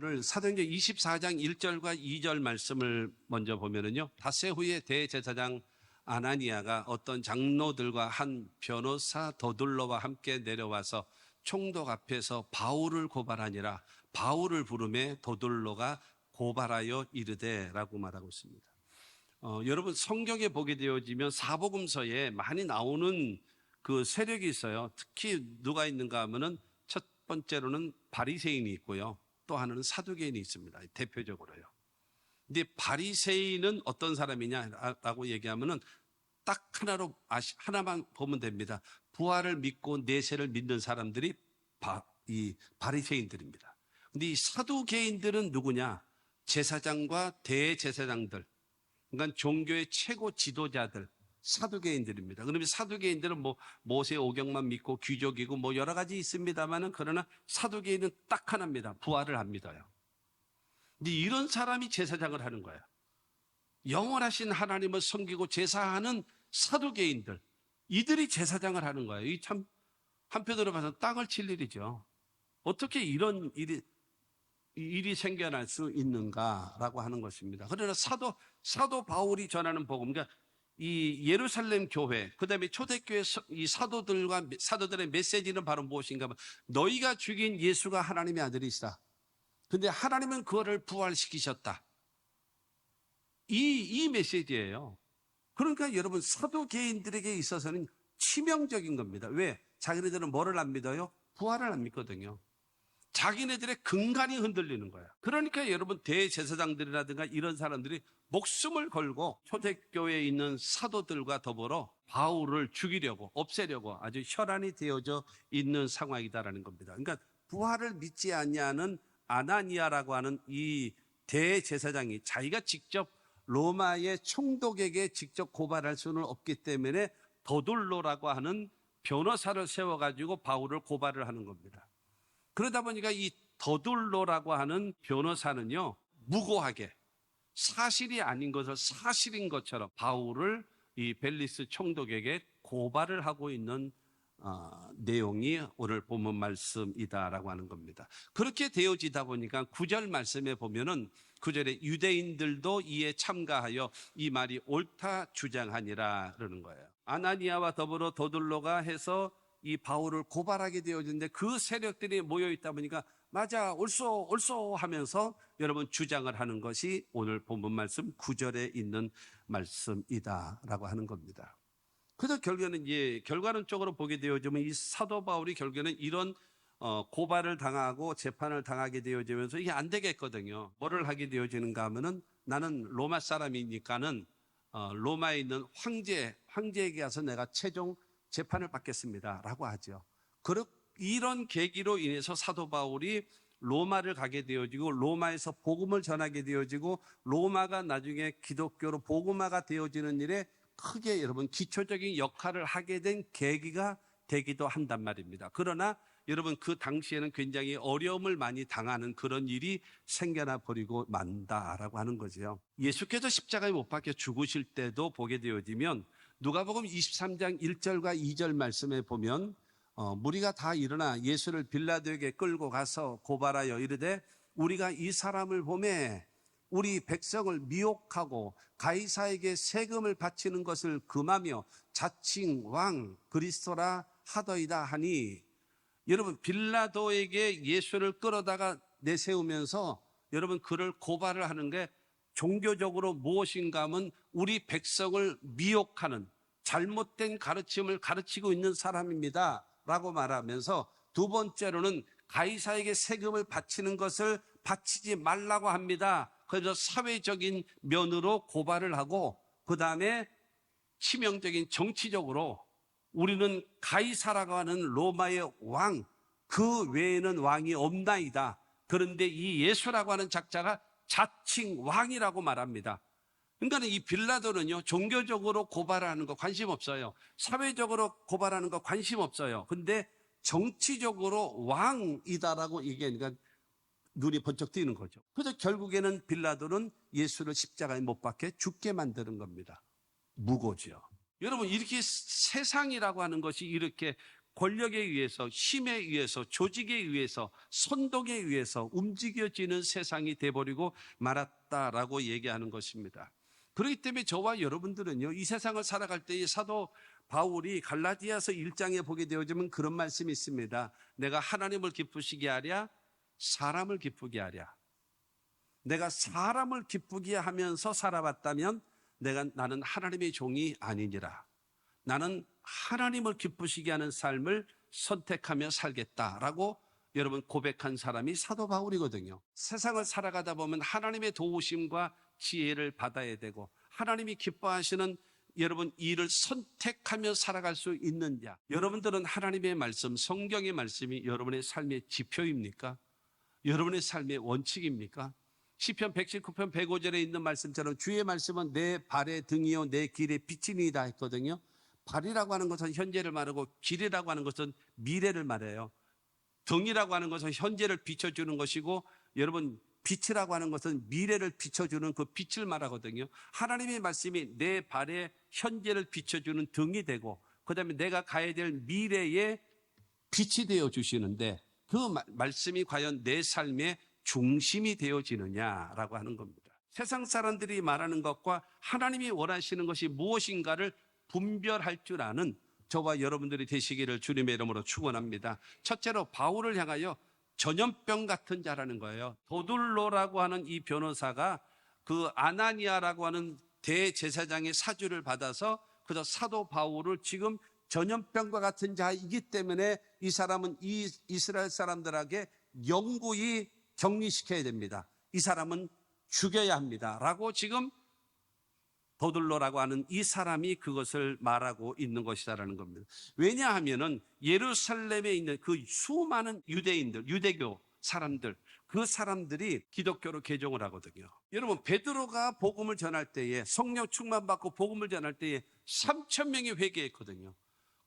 바울을 사도행전 24장 1절과 2절 말씀을 먼저 보면은요, 닷새 후에 대제사장 아나니아가 어떤 장로들과 한 변호사 더둘로와 함께 내려와서 총독 앞에서 바울을 고발하니라. 바울을 부르매 더둘로가 고발하여 이르되라고 말하고 있습니다. 여러분, 성경에 보게 되어지면 사복음서에 많이 나오는 그 세력이 있어요. 특히 누가 있는가 하면은 첫 번째로는 바리새인이 있고요. 또 하나는 사두개인이 있습니다. 대표적으로요. 근데 바리새인은 어떤 사람이냐라고 얘기하면은 딱 하나만 보면 됩니다. 부활을 믿고 내세를 믿는 사람들이 이 바리새인들입니다. 근데 이 사두개인들은 누구냐? 제사장과 대제사장들, 그러니까 종교의 최고 지도자들, 사두개인들입니다. 그러면 사두개인들은 모세 오경만 믿고 귀족이고 여러 가지 있습니다만은, 그러나 사두개인은 딱 하나입니다. 부활을 안 믿어요. 근데 이런 사람이 제사장을 하는 거예요. 영원하신 하나님을 섬기고 제사하는 사두개인들, 이들이 제사장을 하는 거예요. 이 참 한편으로 봐서 땅을 칠 일이죠. 어떻게 이런 일이 생겨날 수 있는가라고 하는 것입니다. 그러나 사도 바울이 전하는 복음, 그러니까 이 예루살렘 교회, 그 다음에 초대교회 이 사도들의 메시지는 바로 무엇인가 하면, 너희가 죽인 예수가 하나님의 아들이시다. 근데 하나님은 그거를 부활시키셨다. 이 메시지예요. 그러니까 여러분, 사도개인들에게 있어서는 치명적인 겁니다. 왜? 자기네들은 뭐를 안 믿어요? 부활을 안 믿거든요. 자기네들의 근간이 흔들리는 거예요. 그러니까 여러분, 대제사장들이라든가 이런 사람들이 목숨을 걸고 초대교회에 있는 사도들과 더불어 바울을 죽이려고, 없애려고 아주 혈안이 되어져 있는 상황이다라는 겁니다. 그러니까 부활을 믿지 않냐는 아나니아라고 하는 이 대제사장이 자기가 직접 로마의 총독에게 직접 고발할 수는 없기 때문에 더둘로라고 하는 변호사를 세워가지고 바울을 고발을 하는 겁니다. 그러다 보니까 이 더둘로라고 하는 변호사는요, 무고하게 사실이 아닌 것을 사실인 것처럼 바울을 이 벨리스 총독에게 고발을 하고 있는 내용이 오늘 본문 말씀이다라고 하는 겁니다. 그렇게 되어지다 보니까 9절 말씀에 보면은 9절에 유대인들도 이에 참가하여 이 말이 옳다 주장하니라 그러는 거예요. 아나니아와 더불어 더둘로가 해서 이 바울을 고발하게 되어지는데, 그 세력들이 모여 있다 보니까 맞아, 옳소 하면서 여러분 주장을 하는 것이 오늘 본문 말씀 9절에 있는 말씀이다라고 하는 겁니다. 그래서 결과는 쪽으로 보게 되어지면 이 사도 바울이 결국에는 이런 고발을 당하고 재판을 당하게 되어지면서 이게 안 되겠거든요. 뭐를 하게 되어지는가 하면은, 나는 로마 사람이니까는 로마에 있는 황제에게 가서 내가 최종 재판을 받겠습니다 라고 하죠. 이런 계기로 인해서 사도 바울이 로마를 가게 되어지고, 로마에서 복음을 전하게 되어지고, 로마가 나중에 기독교로 복음화가 되어지는 일에 크게 여러분 기초적인 역할을 하게 된 계기가 되기도 한단 말입니다. 그러나 여러분, 그 당시에는 굉장히 어려움을 많이 당하는 그런 일이 생겨나 버리고 만다라고 하는 거죠. 예수께서 십자가에 못 박혀 죽으실 때도 보게 되어지면 누가복음 23장 1절과 2절 말씀에 보면 무리가 다 일어나 예수를 빌라도에게 끌고 가서 고발하여 이르되, 우리가 이 사람을 보매 우리 백성을 미혹하고 가이사에게 세금을 바치는 것을 금하며 자칭 왕 그리스도라 하더이다 하니, 여러분, 빌라도에게 예수를 끌어다가 내세우면서 여러분 그를 고발을 하는 게 종교적으로 무엇인가 하면 우리 백성을 미혹하는 잘못된 가르침을 가르치고 있는 사람입니다 라고 말하면서, 두 번째로는 가이사에게 세금을 바치는 것을 바치지 말라고 합니다. 그래서 사회적인 면으로 고발을 하고, 그 다음에 치명적인 정치적으로 우리는 가이사라고 하는 로마의 왕, 그 외에는 왕이 없나이다. 그런데 이 예수라고 하는 작자가 자칭 왕이라고 말합니다. 그러니까 이 빌라도는요, 종교적으로 고발하는 거 관심 없어요. 사회적으로 고발하는 거 관심 없어요. 근데 정치적으로 왕이다라고 얘기하니까 눈이 번쩍 뜨이는 거죠. 그래서 결국에는 빌라도는 예수를 십자가에 못 박혀 죽게 만드는 겁니다. 무고죠. 여러분, 이렇게 세상이라고 하는 것이 이렇게 권력에 의해서, 힘에 의해서, 조직에 의해서, 선동에 의해서 움직여지는 세상이 돼버리고 말았다라고 얘기하는 것입니다. 그렇기 때문에 저와 여러분들은요, 이 세상을 살아갈 때의 사도 바울이 갈라디아서 1장에 보게 되어지면 그런 말씀이 있습니다. 내가 하나님을 기쁘시게 하랴, 사람을 기쁘게 하랴. 내가 사람을 기쁘게 하면서 살아봤다면 나는 하나님의 종이 아니니라. 나는 하나님을 기쁘시게 하는 삶을 선택하며 살겠다라고 여러분 고백한 사람이 사도 바울이거든요. 세상을 살아가다 보면 하나님의 도우심과 지혜를 받아야 되고 하나님이 기뻐하시는 여러분 일을 선택하며 살아갈 수 있느냐? 여러분들은 하나님의 말씀, 성경의 말씀이 여러분의 삶의 지표입니까? 여러분의 삶의 원칙입니까? 시편 119편 105절에 있는 말씀처럼 주의 말씀은 내 발의 등이요 내 길의 빛이니이다 했거든요. 발이라고 하는 것은 현재를 말하고 길이라고 하는 것은 미래를 말해요. 등이라고 하는 것은 현재를 비춰주는 것이고 여러분 빛이라고 하는 것은 미래를 비춰주는 그 빛을 말하거든요. 하나님의 말씀이 내 발에 현재를 비춰주는 등이 되고 그다음에 내가 가야 될 미래의 빛이 되어 주시는데 그 말씀이 과연 내 삶의 중심이 되어지느냐라고 하는 겁니다. 세상 사람들이 말하는 것과 하나님이 원하시는 것이 무엇인가를 분별할 줄 아는 저와 여러분들이 되시기를 주님의 이름으로 축원합니다. 첫째로 바울을 향하여 전염병 같은 자라는 거예요. 도둘로라고 하는 이 변호사가 그 아나니아라고 하는 대제사장의 사주를 받아서 그저 사도 바울을 지금 전염병과 같은 자이기 때문에 이 사람은 이 이스라엘 사람들에게 영구히 격리시켜야 됩니다. 이 사람은 죽여야 합니다. 라고 지금 도둘로라고 하는 이 사람이 그것을 말하고 있는 것이다라는 겁니다. 왜냐하면은 예루살렘에 있는 그 수많은 유대인들, 유대교 사람들, 그 사람들이 기독교로 개종을 하거든요. 여러분 베드로가 복음을 전할 때에 성령 충만받고 복음을 전할 때에 3,000명이 회개했거든요.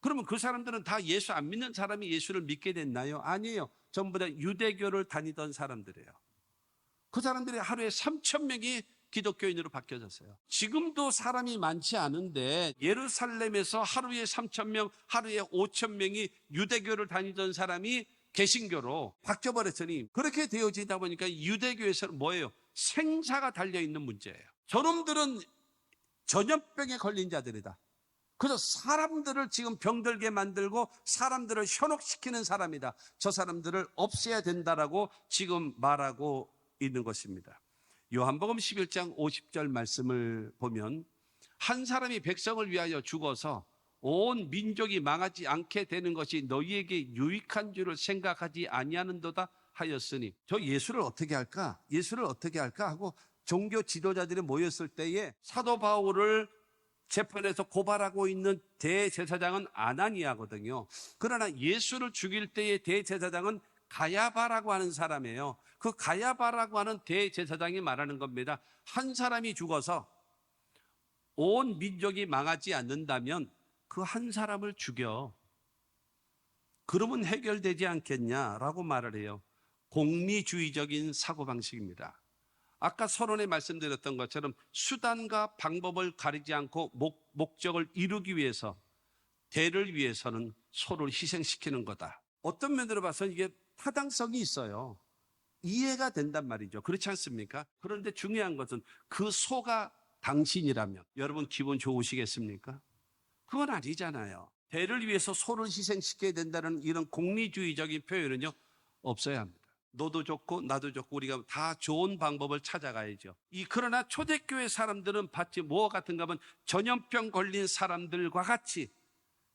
그러면 그 사람들은 다 예수 안 믿는 사람이 예수를 믿게 됐나요? 아니에요. 전부 다 유대교를 다니던 사람들이에요. 그 사람들이 하루에 3,000명이 기독교인으로 바뀌어졌어요. 지금도 사람이 많지 않은데 예루살렘에서 하루에 3,000명, 하루에 5,000명이 유대교를 다니던 사람이 개신교로 바뀌어버렸으니 그렇게 되어지다 보니까 유대교에서는 뭐예요? 생사가 달려있는 문제예요. 저놈들은 전염병에 걸린 자들이다. 그래서 사람들을 지금 병들게 만들고 사람들을 현혹시키는 사람이다. 저 사람들을 없애야 된다라고 지금 말하고 있는 것입니다. 요한복음 11장 50절 말씀을 보면 한 사람이 백성을 위하여 죽어서 온 민족이 망하지 않게 되는 것이 너희에게 유익한 줄을 생각하지 아니하는도다 하였으니 저 예수를 어떻게 할까? 예수를 어떻게 할까? 하고 종교 지도자들이 모였을 때에 사도 바울을 재판에서 고발하고 있는 대제사장은 아나니아거든요. 그러나 예수를 죽일 때의 대제사장은 가야바라고 하는 사람이에요. 그 가야바라고 하는 대제사장이 말하는 겁니다. 한 사람이 죽어서 온 민족이 망하지 않는다면 그 한 사람을 죽여. 그러면 해결되지 않겠냐라고 말을 해요. 공리주의적인 사고방식입니다. 아까 서론에 말씀드렸던 것처럼 수단과 방법을 가리지 않고 목적을 이루기 위해서 대를 위해서는 소를 희생시키는 거다. 어떤 면으로 봐서는 이게 타당성이 있어요. 이해가 된단 말이죠. 그렇지 않습니까? 그런데 중요한 것은 그 소가 당신이라면 여러분 기분 좋으시겠습니까? 그건 아니잖아요. 대를 위해서 소를 희생시켜야 된다는 이런 공리주의적인 표현은요 없어야 합니다. 너도 좋고 나도 좋고 우리가 다 좋은 방법을 찾아가야죠. 그러나 초대교회 사람들은 마치 뭐와 같은가 하면 전염병 걸린 사람들과 같이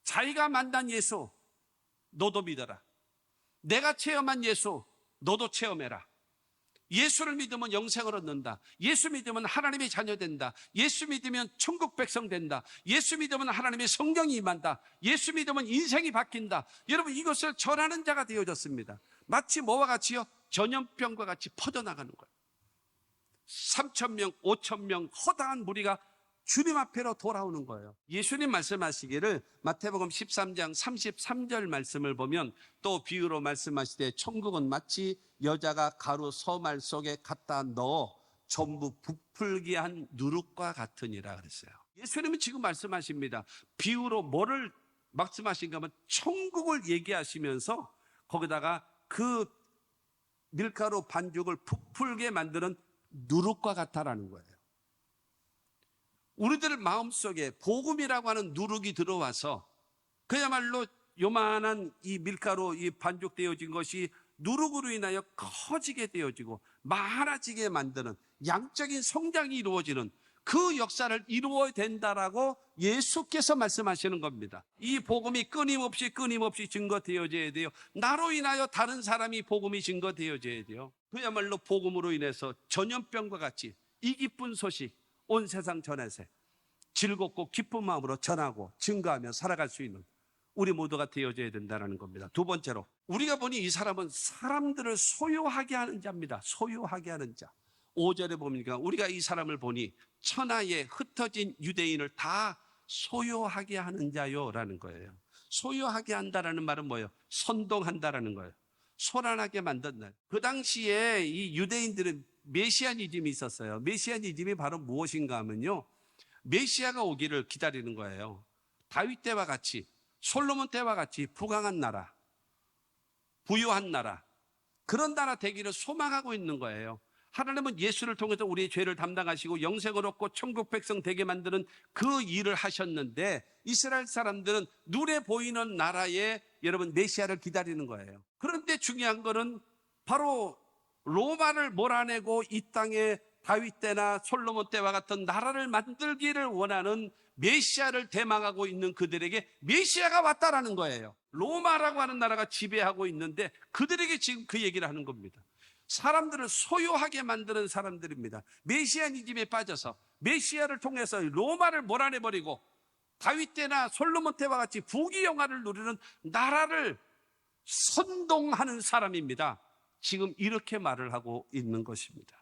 자기가 만난 예수 너도 믿어라. 내가 체험한 예수 너도 체험해라. 예수를 믿으면 영생을 얻는다. 예수 믿으면 하나님의 자녀 된다. 예수 믿으면 천국 백성 된다. 예수 믿으면 하나님의 성령이 임한다. 예수 믿으면 인생이 바뀐다. 여러분 이것을 전하는 자가 되어졌습니다. 마치 뭐와 같이요? 전염병과 같이 퍼져나가는 거예요. 3,000명, 5,000명 허다한 무리가 주님 앞에로 돌아오는 거예요. 예수님 말씀하시기를 마태복음 13장 33절 말씀을 보면 또 비유로 말씀하시되 천국은 마치 여자가 가루 서말 속에 갖다 넣어 전부 부풀게 한 누룩과 같으니라 그랬어요. 예수님은 지금 말씀하십니다. 비유로 뭐를 말씀하신 것은 천국을 얘기하시면서 거기다가 그 밀가루 반죽을 부풀게 만드는 누룩과 같다라는 거예요. 우리들 마음속에 복음이라고 하는 누룩이 들어와서 그야말로 요만한 이 밀가루 이 반죽되어진 것이 누룩으로 인하여 커지게 되어지고 많아지게 만드는 양적인 성장이 이루어지는 그 역사를 이루어야 된다라고 예수께서 말씀하시는 겁니다. 이 복음이 끊임없이 증거되어져야 돼요. 나로 인하여 다른 사람이 복음이 증거되어져야 돼요. 그야말로 복음으로 인해서 전염병과 같이 이 기쁜 소식 온 세상 전에서 즐겁고 기쁜 마음으로 전하고 증거하며 살아갈 수 있는 우리 모두가 되어져야 된다는 겁니다. 두 번째로 우리가 보니 이 사람은 사람들을 소유하게 하는 자입니다. 소유하게 하는 자. 5절에 보니까 우리가 이 사람을 보니 천하에 흩어진 유대인을 다 소유하게 하는 자요라는 거예요. 소유하게 한다라는 말은 뭐예요? 선동한다라는 거예요. 소란하게 만든다. 그 당시에 이 유대인들은 메시아니즘이 있었어요. 메시아니즘이 바로 무엇인가 하면요, 메시아가 오기를 기다리는 거예요. 다윗 때와 같이, 솔로몬 때와 같이 부강한 나라, 부유한 나라, 그런 나라 되기를 소망하고 있는 거예요. 하나님은 예수를 통해서 우리의 죄를 담당하시고 영생을 얻고 천국 백성 되게 만드는 그 일을 하셨는데, 이스라엘 사람들은 눈에 보이는 나라에 여러분 메시아를 기다리는 거예요. 그런데 중요한 거는 바로 로마를 몰아내고 이 땅에 다윗 때나 솔로몬 때와 같은 나라를 만들기를 원하는 메시아를 대망하고 있는 그들에게 메시아가 왔다라는 거예요. 로마라고 하는 나라가 지배하고 있는데 그들에게 지금 그 얘기를 하는 겁니다. 사람들을 소유하게 만드는 사람들입니다. 메시아니즘에 빠져서 메시아를 통해서 로마를 몰아내버리고 다윗 때나 솔로몬 때와 같이 부귀영화를 누리는 나라를 선동하는 사람입니다. 지금 이렇게 말을 하고 있는 것입니다.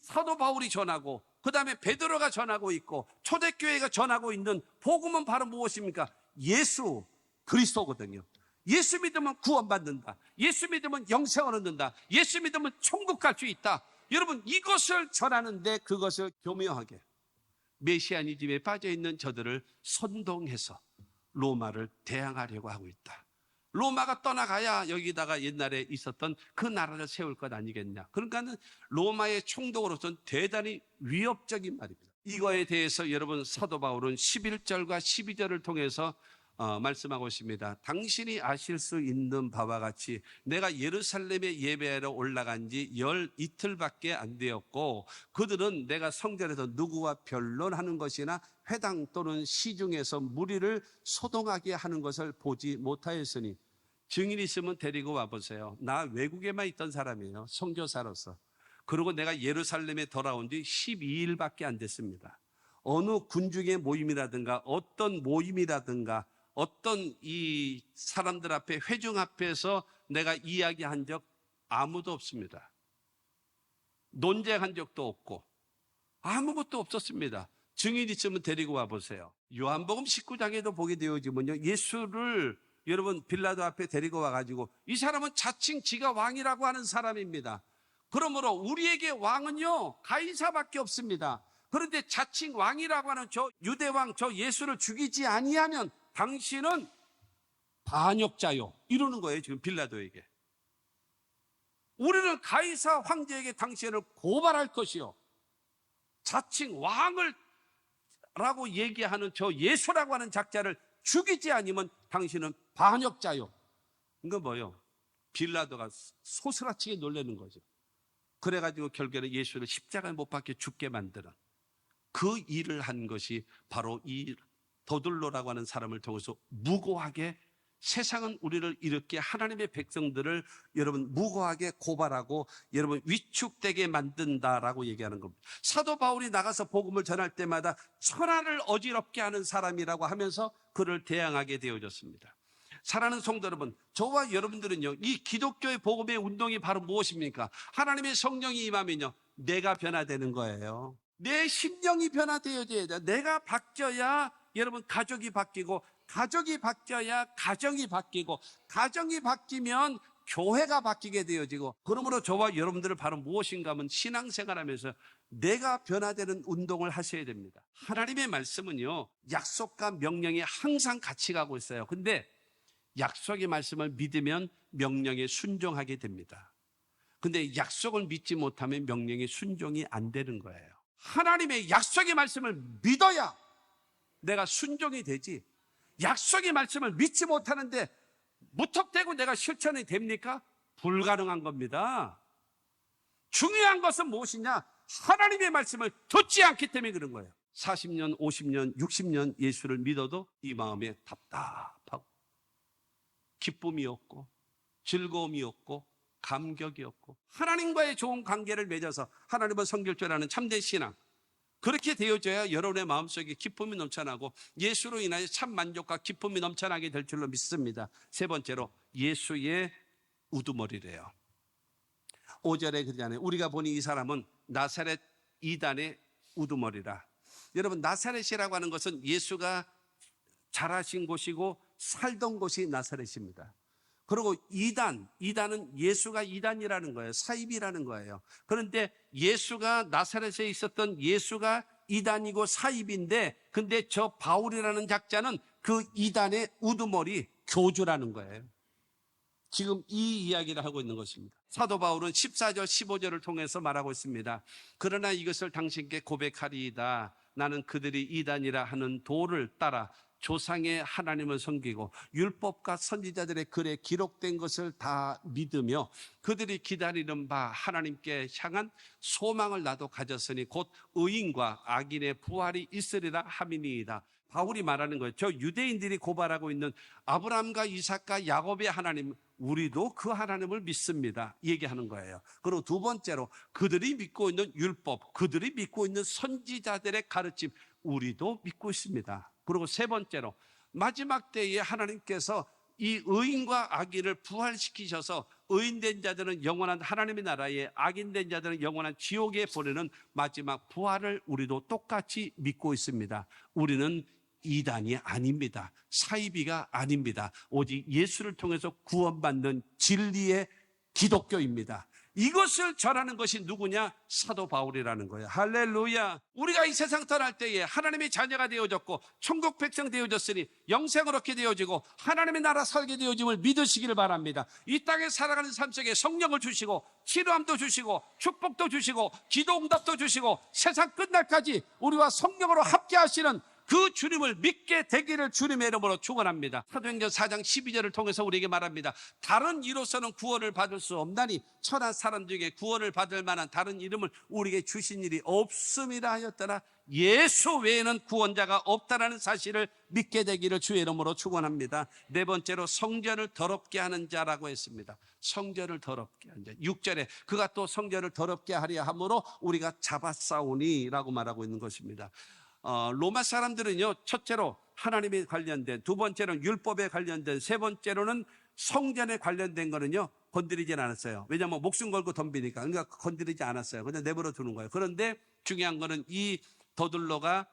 사도 바울이 전하고 그 다음에 베드로가 전하고 있고 초대교회가 전하고 있는 복음은 바로 무엇입니까? 예수 그리스도거든요. 예수 믿으면 구원받는다. 예수 믿으면 영생을 얻는다. 예수 믿으면 천국 갈 수 있다. 여러분, 이것을 전하는데 그것을 교묘하게 메시아니즘에 빠져있는 저들을 선동해서 로마를 대항하려고 하고 있다. 로마가 떠나가야 여기다가 옛날에 있었던 그 나라를 세울 것 아니겠냐. 그러니까는 로마의 총독으로서는 대단히 위협적인 말입니다. 이거에 대해서 여러분 사도 바울은 11절과 12절을 통해서 말씀하고 있습니다. 당신이 아실 수 있는 바와 같이 내가 예루살렘에 예배하러 올라간 지 이틀밖에 안 되었고 그들은 내가 성전에서 누구와 변론하는 것이나 회당 또는 시중에서 무리를 소동하게 하는 것을 보지 못하였으니 증인 있으면 데리고 와보세요. 나 외국에만 있던 사람이에요. 선교사로서. 그리고 내가 예루살렘에 돌아온 지 12일밖에 안 됐습니다. 어느 군중의 모임이라든가 어떤 모임이라든가 어떤 이 사람들 앞에 회중 앞에서 내가 이야기한 적 아무도 없습니다. 논쟁한 적도 없고 아무것도 없었습니다. 증인 있으면 데리고 와보세요. 요한복음 19장에도 보게 되어지면요, 예수를 여러분 빌라도 앞에 데리고 와가지고 이 사람은 자칭 지가 왕이라고 하는 사람입니다. 그러므로 우리에게 왕은요 가이사밖에 없습니다. 그런데 자칭 왕이라고 하는 저 유대왕 저 예수를 죽이지 아니하면 당신은 반역자요 이러는 거예요. 지금 빌라도에게 우리는 가이사 황제에게 당신을 고발할 것이요, 자칭 왕을 라고 얘기하는 저 예수라고 하는 작자를 죽이지 않으면 당신은 반역자요. 이거 뭐요? 빌라도가 소스라치게 놀라는 거죠. 그래가지고 결국에는 예수를 십자가에 못 박혀 죽게 만드는 그 일을 한 것이 바로 이 더둘로라고 하는 사람을 통해서 무고하게 세상은 우리를 이렇게 하나님의 백성들을 여러분 무고하게 고발하고 여러분 위축되게 만든다라고 얘기하는 겁니다. 사도 바울이 나가서 복음을 전할 때마다 천하를 어지럽게 하는 사람이라고 하면서 그를 대항하게 되어졌습니다. 사랑하는 성도 여러분, 저와 여러분들은요 이 기독교의 복음의 운동이 바로 무엇입니까? 하나님의 성령이 임하면요 내가 변화되는 거예요. 내 심령이 변화되어져야 돼. 내가 바뀌어야 여러분 가족이 바뀌고 가족이 바뀌어야 가정이 바뀌고 가정이 바뀌면 교회가 바뀌게 되어지고, 그러므로 저와 여러분들은 바로 무엇인가 하면 신앙생활하면서 내가 변화되는 운동을 하셔야 됩니다. 하나님의 말씀은요, 약속과 명령이 항상 같이 가고 있어요. 근데 약속의 말씀을 믿으면 명령에 순종하게 됩니다. 근데 약속을 믿지 못하면 명령에 순종이 안 되는 거예요. 하나님의 약속의 말씀을 믿어야 내가 순종이 되지, 약속의 말씀을 믿지 못하는데 무턱대고 내가 실천이 됩니까? 불가능한 겁니다. 중요한 것은 무엇이냐? 하나님의 말씀을 듣지 않기 때문에 그런 거예요. 40년, 50년, 60년 예수를 믿어도 이 마음에 답답하고 기쁨이 없고 즐거움이 없고 감격이 없고, 하나님과의 좋은 관계를 맺어서 하나님을 섬길 줄 아는 참된 신앙, 그렇게 되어져야 여러분의 마음속에 기쁨이 넘쳐나고 예수로 인하여 참 만족과 기쁨이 넘쳐나게 될 줄로 믿습니다. 세 번째로 예수의 우두머리래요. 5절에 그러잖아요. 우리가 보니 이 사람은 나사렛 이단의 우두머리라. 여러분, 나사렛이라고 하는 것은 예수가 자라신 곳이고 살던 곳이 나사렛입니다. 그리고 이단은 예수가 이단이라는 거예요. 사입이라는 거예요. 그런데 예수가 나사렛에 있었던 예수가 이단이고 사입인데, 근데 저 바울이라는 작자는 그 이단의 우두머리 교주라는 거예요. 지금 이 이야기를 하고 있는 것입니다. 사도 바울은 14절 15절을 통해서 말하고 있습니다. 그러나 이것을 당신께 고백하리이다. 나는 그들이 이단이라 하는 도를 따라 조상의 하나님을 섬기고 율법과 선지자들의 글에 기록된 것을 다 믿으며 그들이 기다리는 바 하나님께 향한 소망을 나도 가졌으니 곧 의인과 악인의 부활이 있으리라 함이니이다. 바울이 말하는 거예요. 저 유대인들이 고발하고 있는 아브라함과 이삭과 야곱의 하나님, 우리도 그 하나님을 믿습니다, 얘기하는 거예요. 그리고 두 번째로 그들이 믿고 있는 율법, 그들이 믿고 있는 선지자들의 가르침, 우리도 믿고 있습니다. 그리고 세 번째로 마지막 때에 하나님께서 이 의인과 악인을 부활시키셔서 의인된 자들은 영원한 하나님의 나라에, 악인된 자들은 영원한 지옥에 보내는 마지막 부활을 우리도 똑같이 믿고 있습니다. 우리는 이단이 아닙니다. 사이비가 아닙니다. 오직 예수를 통해서 구원받는 진리의 기독교입니다. 이것을 전하는 것이 누구냐? 사도 바울이라는 거예요. 할렐루야. 우리가 이 세상 떠날 때에 하나님의 자녀가 되어졌고 천국 백성 되어졌으니 영생을 얻게 되어지고 하나님의 나라 살게 되어짐을 믿으시기를 바랍니다. 이 땅에 살아가는 삶 속에 성령을 주시고 치료함도 주시고 축복도 주시고 기도응답도 주시고 세상 끝날까지 우리와 성령으로 함께 하시는 그 주님을 믿게 되기를 주님의 이름으로 축원합니다. 사도행전 4장 12절을 통해서 우리에게 말합니다. 다른 이로서는 구원을 받을 수 없나니 천한 사람 중에 구원을 받을 만한 다른 이름을 우리에게 주신 일이 없음이라 하였더라. 예수 외에는 구원자가 없다라는 사실을 믿게 되기를 주의 이름으로 축원합니다. 네 번째로 성전을 더럽게 하는 자라고 했습니다. 성전을 더럽게 하는 자. 6절에 그가 또 성전을 더럽게 하려 함으로 우리가 잡았사오니라고 말하고 있는 것입니다. 로마 사람들은요, 첫째로 하나님에 관련된, 두 번째로는 율법에 관련된, 세 번째로는 성전에 관련된 거는요 건드리진 않았어요. 왜냐하면 목숨 걸고 덤비니까. 그러니까 건드리지 않았어요. 그냥 내버려 두는 거예요. 그런데 중요한 거는 이 더둘러가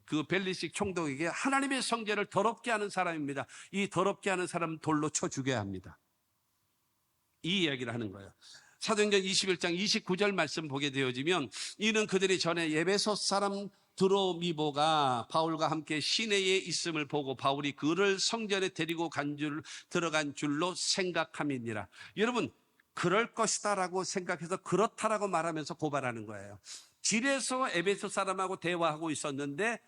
그 벨리식 총독에게 하나님의 성전을 더럽게 하는 사람입니다. 이 더럽게 하는 사람은 돌로 쳐 죽여야 합니다. 이 이야기를 하는 거예요. 사도행전 21장 29절 말씀 보게 되어지면 이는 그들이 전에 에베소 사람 드로미보가 바울과 함께 시내에 있음을 보고 바울이 그를 성전에 데리고 들어간 줄로 생각함이니라. 여러분, 그럴 것이다라고 생각해서 그렇다라고 말하면서 고발하는 거예요. 길에서 에베소 사람하고 대화하고 있었는데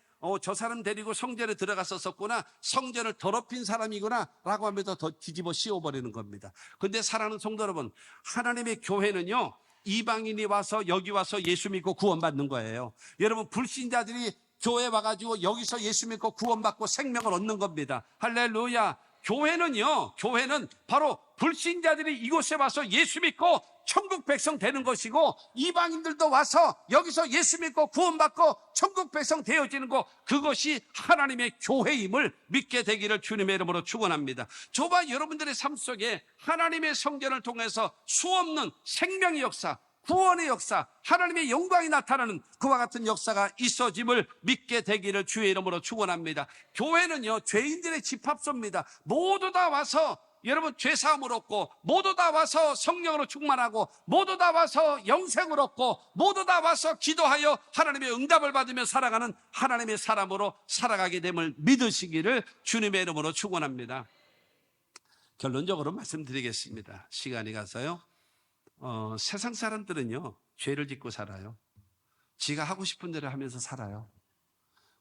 저 사람 데리고 성전에 들어갔었구나, 성전을 더럽힌 사람이구나 라고 하면서 더 뒤집어 씌워버리는 겁니다. 그런데 사랑하는 성도 여러분, 하나님의 교회는요 이방인이 와서 여기 와서 예수 믿고 구원받는 거예요. 여러분, 불신자들이 교회 와가지고 여기서 예수 믿고 구원받고 생명을 얻는 겁니다. 할렐루야. 교회는 바로 불신자들이 이곳에 와서 예수 믿고 천국 백성 되는 것이고, 이방인들도 와서 여기서 예수 믿고 구원받고 천국 백성 되어지는 것, 그것이 하나님의 교회임을 믿게 되기를 주님의 이름으로 축원합니다. 저와 여러분들의 삶 속에 하나님의 성전을 통해서 수없는 생명의 역사, 구원의 역사, 하나님의 영광이 나타나는 그와 같은 역사가 있어짐을 믿게 되기를 주의 이름으로 축원합니다. 교회는요 죄인들의 집합소입니다. 모두 다 와서 여러분 죄사함을 얻고, 모두 다 와서 성령으로 충만하고, 모두 다 와서 영생을 얻고, 모두 다 와서 기도하여 하나님의 응답을 받으며 살아가는 하나님의 사람으로 살아가게 됨을 믿으시기를 주님의 이름으로 축원합니다. 결론적으로 말씀드리겠습니다. 시간이 가서요. 세상 사람들은요, 죄를 짓고 살아요. 지가 하고 싶은 대로 하면서 살아요.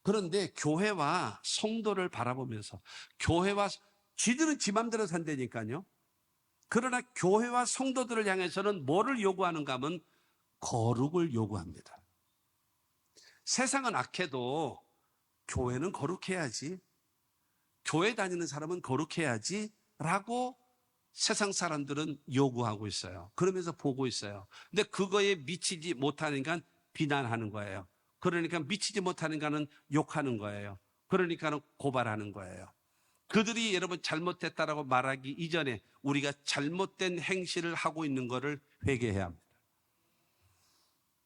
그런데 교회와 성도를 바라보면서, 교회와 쥐들은 지 맘대로 산다니까요. 그러나 교회와 성도들을 향해서는 뭐를 요구하는가 하면 거룩을 요구합니다. 세상은 악해도 교회는 거룩해야지, 교회 다니는 사람은 거룩해야지 라고 세상 사람들은 요구하고 있어요. 그러면서 보고 있어요. 근데 그거에 미치지 못하니까 비난하는 거예요. 그러니까 미치지 못하니까는 욕하는 거예요. 그러니까는 고발하는 거예요. 그들이 여러분 잘못했다라고 말하기 이전에 우리가 잘못된 행실을 하고 있는 것을 회개해야 합니다.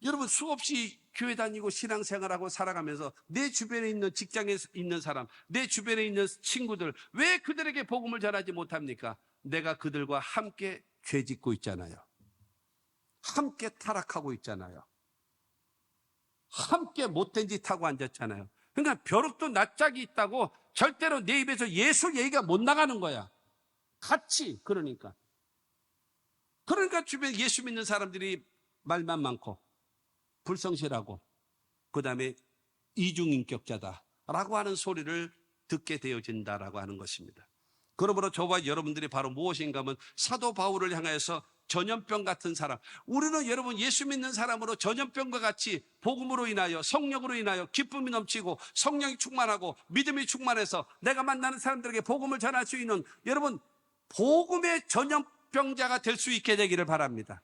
여러분 수없이 교회 다니고 신앙생활하고 살아가면서 내 주변에 있는 직장에 있는 사람, 내 주변에 있는 친구들, 왜 그들에게 복음을 전하지 못합니까? 내가 그들과 함께 죄 짓고 있잖아요. 함께 타락하고 있잖아요. 함께 못된 짓 하고 앉았잖아요. 그러니까 벼룩도 낯짝이 있다고 절대로 내 입에서 예수 얘기가 못 나가는 거야. 같이. 그러니까 주변에 예수 믿는 사람들이 말만 많고 불성실하고 그 다음에 이중인격자다라고 하는 소리를 듣게 되어진다라고 하는 것입니다. 그러므로 저와 여러분들이 바로 무엇인가 하면 사도 바울을 향해서 전염병 같은 사람, 우리는 여러분 예수 믿는 사람으로 전염병과 같이 복음으로 인하여, 성령으로 인하여 기쁨이 넘치고 성령이 충만하고 믿음이 충만해서 내가 만나는 사람들에게 복음을 전할 수 있는, 여러분 복음의 전염병자가 될 수 있게 되기를 바랍니다.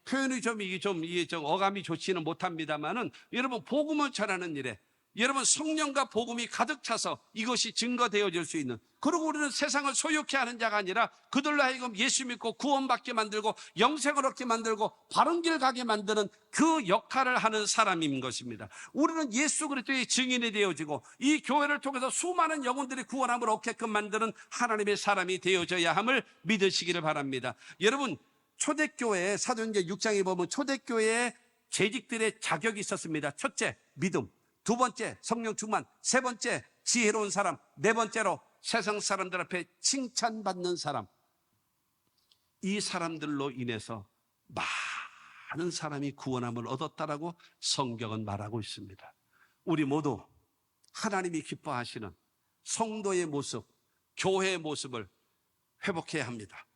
표현이 좀 어감이 좋지는 못합니다만은, 여러분 복음을 전하는 일에 여러분 성령과 복음이 가득 차서 이것이 증거되어질 수 있는, 그리고 우리는 세상을 소유케 하는 자가 아니라 그들로 하여금 예수 믿고 구원받게 만들고 영생을 얻게 만들고 바른 길 가게 만드는 그 역할을 하는 사람인 것입니다. 우리는 예수 그리스도의 증인이 되어지고 이 교회를 통해서 수많은 영혼들이 구원함을 얻게끔 만드는 하나님의 사람이 되어져야 함을 믿으시기를 바랍니다. 여러분 초대교회에 사도행전 6장에 보면 초대교회에 재직들의 자격이 있었습니다. 첫째, 믿음. 두 번째, 성령 충만. 세 번째, 지혜로운 사람. 네 번째로 세상 사람들 앞에 칭찬받는 사람. 이 사람들로 인해서 많은 사람이 구원함을 얻었다라고 성경은 말하고 있습니다. 우리 모두 하나님이 기뻐하시는 성도의 모습, 교회의 모습을 회복해야 합니다.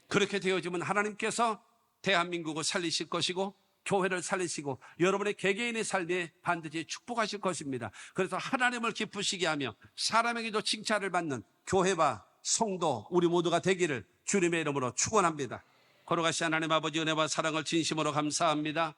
그렇게 되어지면 하나님께서 대한민국을 살리실 것이고 교회를 살리시고 여러분의 개개인의 삶에 반드시 축복하실 것입니다. 그래서 하나님을 기쁘시게 하며 사람에게도 칭찬을 받는 교회와 성도 우리 모두가 되기를 주님의 이름으로 축원합니다. 걸어가신 하나님 아버지 은혜와 사랑을 진심으로 감사합니다.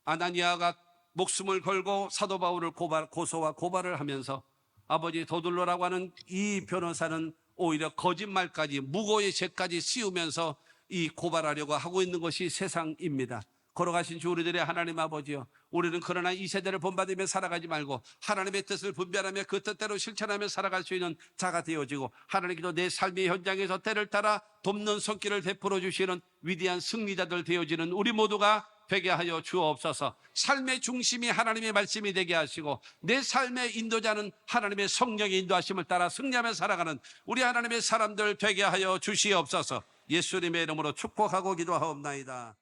아나니아가 목숨을 걸고 사도 바울을 고소와 고발을 하면서 아버지 도둘러라고 하는 이 변호사는 오히려 거짓말까지 무고의 죄까지 씌우면서 이 고발하려고 하고 있는 것이 세상입니다. 걸어가신 주 우리들의 하나님 아버지요, 우리는 그러나 이 세대를 본받으며 살아가지 말고 하나님의 뜻을 분별하며 그 뜻대로 실천하며 살아갈 수 있는 자가 되어지고 하나님께서 내 삶의 현장에서 때를 따라 돕는 손길을 베풀어 주시는 위대한 승리자들 되어지는 우리 모두가 되게 하여 주옵소서. 삶의 중심이 하나님의 말씀이 되게 하시고 내 삶의 인도자는 하나님의 성령의 인도하심을 따라 승리하며 살아가는 우리 하나님의 사람들 되게 하여 주시옵소서. 예수님의 이름으로 축복하고 기도하옵나이다.